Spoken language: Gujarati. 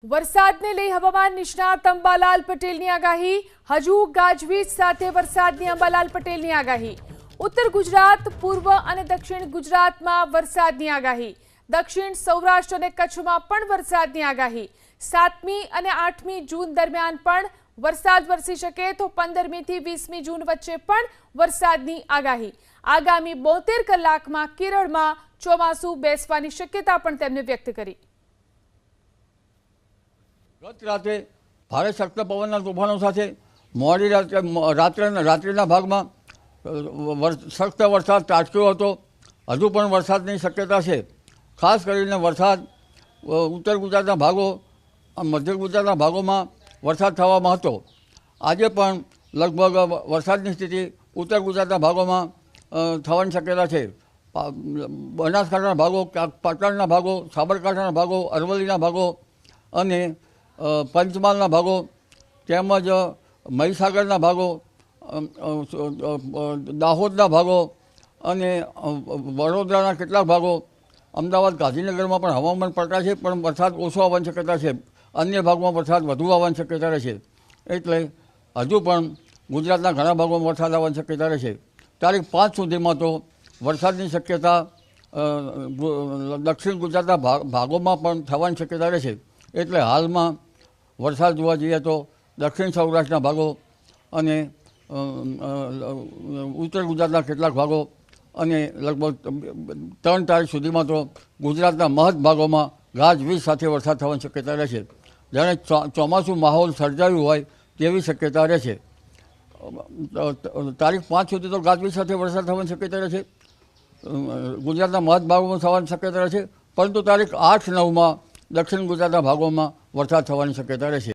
વરસાદને લઈ હવામાન નિષ્ણાત અંબાલાલ પટેલની આગાહી। હજુ ગાજવીજ સાથે વરસાદની અંબાલાલ પટેલની આગાહી। ઉત્તર ગુજરાત, પૂર્વ અને દક્ષિણ ગુજરાતમાં વરસાદની આગાહી। દક્ષિણ સૌરાષ્ટ્ર અને કચ્છમાં પણ વરસાદની આગાહી। 7મી અને 8મી જૂન દરમિયાન પણ વરસાદ વરસી શકે તો 15મી થી 20મી જૂન વચ્ચે પણ વરસાદની આગાહી। આગામી 72 કલાકમાં કેરળમાં ચોમાસું બેસવાની શક્યતા પણ તેમણે વ્યક્ત કરી। ગત રાતે ભારે શક્ત પવનના તોફાનો સાથે મોડી રાત્રિના ભાગમાં સખ્ત વરસાદ ત્રાટક્યો હતો। હજુ પણ વરસાદની શક્યતા છે। ખાસ કરીને વરસાદ ઉત્તર ગુજરાતના ભાગો, મધ્ય ગુજરાતના ભાગોમાં વરસાદ થવામાં હતો। આજે પણ લગભગ વરસાદની સ્થિતિ ઉત્તર ગુજરાતના ભાગોમાં થવાની શક્યતા છે। બનાસકાંઠાના ભાગો, પાટણના ભાગો, સાબરકાંઠાના ભાગો, અરવલ્લીના ભાગો અને પંચમહાલના ભાગો તેમજ મહીસાગરના ભાગો, દાહોદના ભાગો અને વડોદરાના કેટલાક ભાગો, અમદાવાદ, ગાંધીનગરમાં પણ હવામાન પલટા છે, પણ વરસાદ ઓછો આવવાની શક્યતા છે। અન્ય ભાગમાં વરસાદ વધુ આવવાની શક્યતા રહેશે। એટલે હજુ પણ ગુજરાતના ઘણા ભાગોમાં વરસાદ આવવાની શક્યતા રહેશે। તારીખ 5 સુધીમાં તો વરસાદની શક્યતા દક્ષિણ ગુજરાતના ભાગોમાં પણ થવાની શક્યતા રહેશે। એટલે હાલમાં વરસાદ જોવા જઈએ તો દક્ષિણ સૌરાષ્ટ્રના ભાગો અને ઉત્તર ગુજરાતના કેટલાક ભાગો અને લગભગ 3 તારીખ સુધીમાં તો ગુજરાતના મહદ ભાગોમાં ગાજવીજ સાથે વરસાદ થવાની શક્યતા રહેશે। જાણે ચોમાસું માહોલ સર્જાયું હોય તેવી શક્યતા રહેશે। તારીખ 5 સુધી તો ગાજવીજ સાથે વરસાદ થવાની શક્યતા રહેશે। ગુજરાતના મહદ ભાગોમાં થવાની શક્યતા રહેશે, પરંતુ તારીખ 8-9માં દક્ષિણ ગુજરાતના ભાગોમાં વરસાદ થવાની શક્યતા રહેશે।